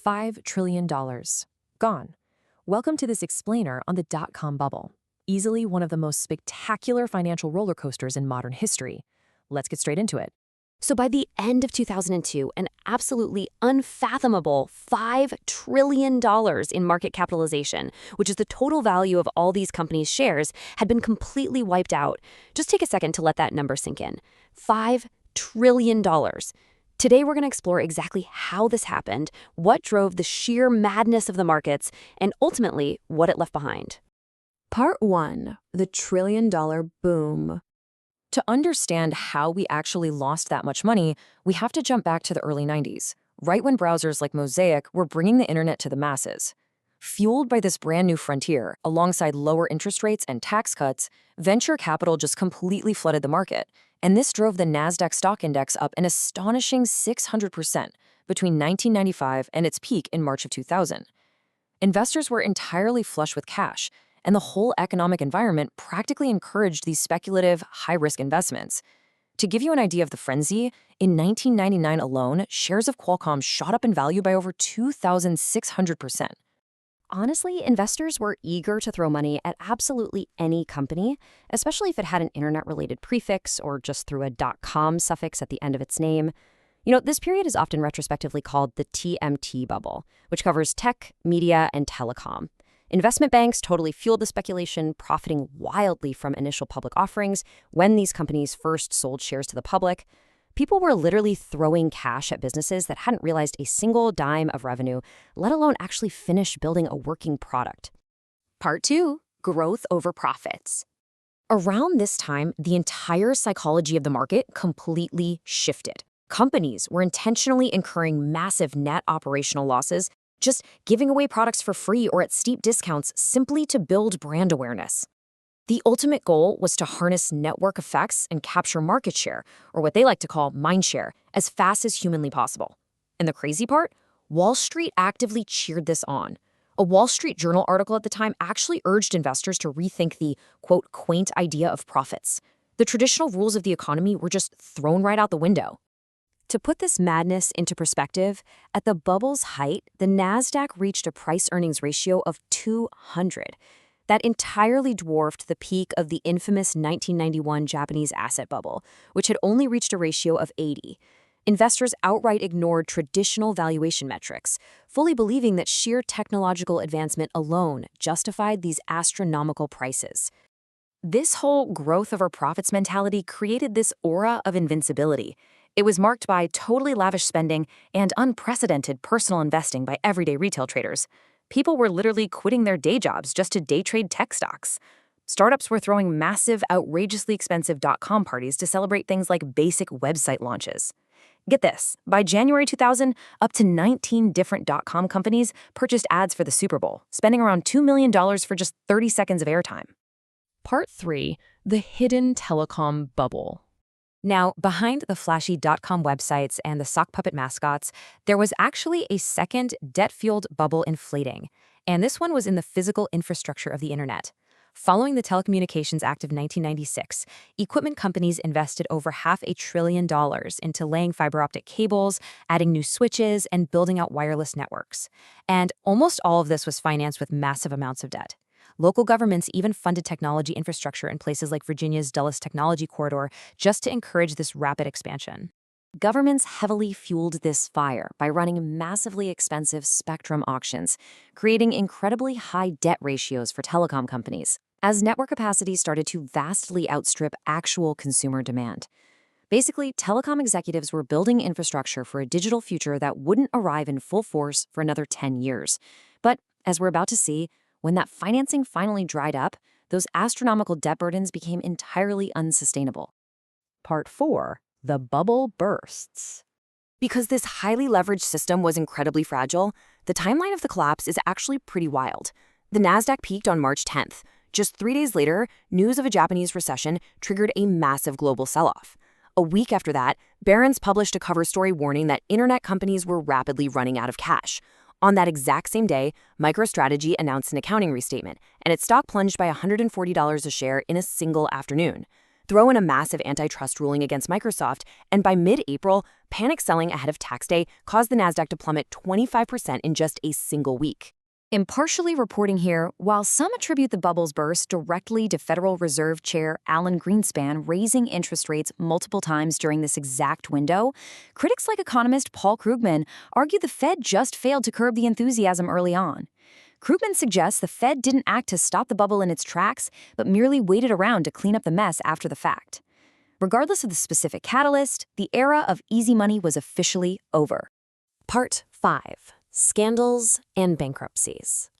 $5 trillion. Gone. Welcome to this explainer on the dot-com bubble. Easily one of the most spectacular financial roller coasters in modern history. Let's get straight into it. So by the end of 2002, an absolutely unfathomable $5 trillion in market capitalization, which is the total value of all these companies' shares, had been completely wiped out. Just take a second to let that number sink in. $5 trillion. Today, we're going to explore exactly how this happened, what drove the sheer madness of the markets, and ultimately, what it left behind. Part 1. The trillion-dollar boom. To understand how we actually lost that much money, we have to jump back to the early 90s, right when browsers like Mosaic were bringing the internet to the masses. Fueled by this brand new frontier, alongside lower interest rates and tax cuts, venture capital just completely flooded the market, and this drove the NASDAQ stock index up an astonishing 600% between 1995 and its peak in March of 2000. Investors were entirely flush with cash, and the whole economic environment practically encouraged these speculative, high-risk investments. To give you an idea of the frenzy, in 1999 alone, shares of Qualcomm shot up in value by over 2,600%. Honestly, investors were eager to throw money at absolutely any company, especially if it had an internet-related prefix or just threw a .com suffix at the end of its name. This period is often retrospectively called the TMT bubble, which covers tech, media, and telecom. Investment banks totally fueled the speculation, profiting wildly from initial public offerings when these companies first sold shares to the public. People were literally throwing cash at businesses that hadn't realized a single dime of revenue, let alone actually finish building a working product. Part 2. Growth over profits. Around this time, the entire psychology of the market completely shifted. Companies were intentionally incurring massive net operational losses, just giving away products for free or at steep discounts simply to build brand awareness. The ultimate goal was to harness network effects and capture market share, or what they like to call mind share, as fast as humanly possible. And the crazy part? Wall Street actively cheered this on. A Wall Street Journal article at the time actually urged investors to rethink the, quote, quaint idea of profits. The traditional rules of the economy were just thrown right out the window. To put this madness into perspective, at the bubble's height, the NASDAQ reached a price-earnings ratio of 200. That entirely dwarfed the peak of the infamous 1991 Japanese asset bubble, which had only reached a ratio of 80. Investors outright ignored traditional valuation metrics, fully believing that sheer technological advancement alone justified these astronomical prices. This whole growth over profits mentality created this aura of invincibility. It was marked by totally lavish spending and unprecedented personal investing by everyday retail traders. People were literally quitting their day jobs just to day trade tech stocks. Startups were throwing massive, outrageously expensive .com parties to celebrate things like basic website launches. Get this, by January 2000, up to 19 different .com companies purchased ads for the Super Bowl, spending around $2 million for just 30 seconds of airtime. Part 3. The hidden telecom bubble. Now, behind the flashy .com websites and the sock puppet mascots, there was actually a second debt-fueled bubble inflating, and this one was in the physical infrastructure of the internet. Following the Telecommunications Act of 1996, equipment companies invested over $500 billion into laying fiber optic cables, adding new switches, and building out wireless networks. And almost all of this was financed with massive amounts of debt. Local governments even funded technology infrastructure in places like Virginia's Dulles Technology Corridor just to encourage this rapid expansion. Governments heavily fueled this fire by running massively expensive spectrum auctions, creating incredibly high debt ratios for telecom companies, as network capacity started to vastly outstrip actual consumer demand. Basically, telecom executives were building infrastructure for a digital future that wouldn't arrive in full force for another 10 years. But, as we're about to see, when that financing finally dried up, those astronomical debt burdens became entirely unsustainable. Part 4. The bubble bursts. Because this highly leveraged system was incredibly fragile, the timeline of the collapse is actually pretty wild. The NASDAQ peaked on March 10th. Just 3 days later, news of a Japanese recession triggered a massive global sell-off. A week after that, Barron's published a cover story warning that internet companies were rapidly running out of cash. On that exact same day, MicroStrategy announced an accounting restatement, and its stock plunged by $140 a share in a single afternoon. Throw in a massive antitrust ruling against Microsoft, and by mid-April, panic selling ahead of tax day caused the Nasdaq to plummet 25% in just a single week. Impartially reporting here, while some attribute the bubble's burst directly to Federal Reserve Chair Alan Greenspan raising interest rates multiple times during this exact window, critics like economist Paul Krugman argue the Fed just failed to curb the enthusiasm early on. Krugman suggests the Fed didn't act to stop the bubble in its tracks, but merely waited around to clean up the mess after the fact. Regardless of the specific catalyst, the era of easy money was officially over. Part 5. Scandals and bankruptcies.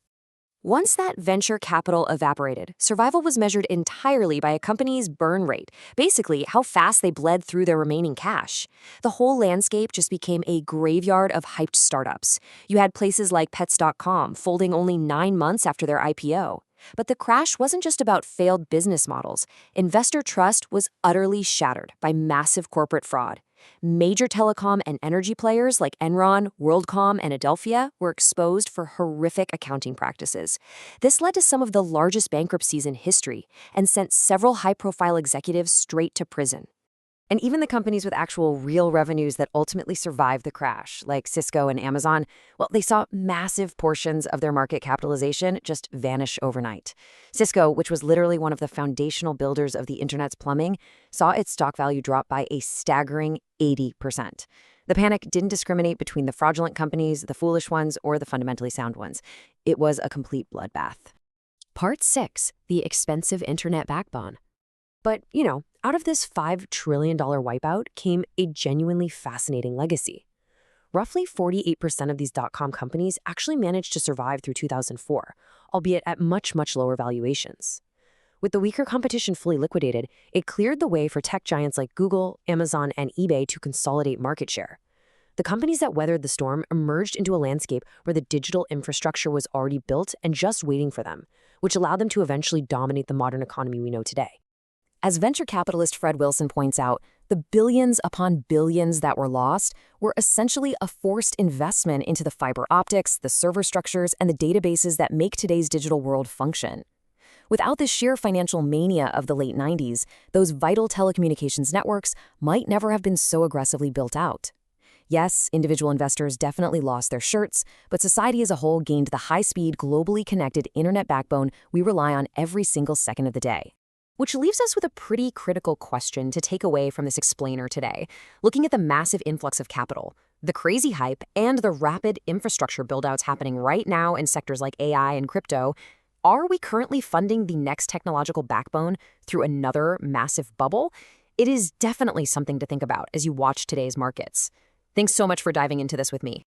Once that venture capital evaporated, survival was measured entirely by a company's burn rate, basically how fast they bled through their remaining cash. The whole landscape just became a graveyard of hyped startups. You had places like Pets.com folding only 9 months after their IPO. But the crash wasn't just about failed business models. Investor trust was utterly shattered by massive corporate fraud. Major telecom and energy players like Enron, WorldCom, and Adelphia were exposed for horrific accounting practices. This led to some of the largest bankruptcies in history and sent several high-profile executives straight to prison. And even the companies with actual real revenues that ultimately survived the crash, like Cisco and Amazon, well, they saw massive portions of their market capitalization just vanish overnight. Cisco, which was literally one of the foundational builders of the internet's plumbing, saw its stock value drop by a staggering 80%. The panic didn't discriminate between the fraudulent companies, the foolish ones, or the fundamentally sound ones. It was a complete bloodbath. Part 6. The expensive internet backbone. But, out of this $5 trillion wipeout came a genuinely fascinating legacy. Roughly 48% of these dot-com companies actually managed to survive through 2004, albeit at much, much lower valuations. With the weaker competition fully liquidated, it cleared the way for tech giants like Google, Amazon, and eBay to consolidate market share. The companies that weathered the storm emerged into a landscape where the digital infrastructure was already built and just waiting for them, which allowed them to eventually dominate the modern economy we know today. As venture capitalist Fred Wilson points out, the billions upon billions that were lost were essentially a forced investment into the fiber optics, the server structures, and the databases that make today's digital world function. Without the sheer financial mania of the late 90s, those vital telecommunications networks might never have been so aggressively built out. Yes, individual investors definitely lost their shirts, but society as a whole gained the high-speed, globally connected internet backbone we rely on every single second of the day. Which leaves us with a pretty critical question to take away from this explainer today, looking at the massive influx of capital, the crazy hype, and the rapid infrastructure buildouts happening right now in sectors like AI and crypto. Are we currently funding the next technological backbone through another massive bubble? It is definitely something to think about as you watch today's markets. Thanks so much for diving into this with me.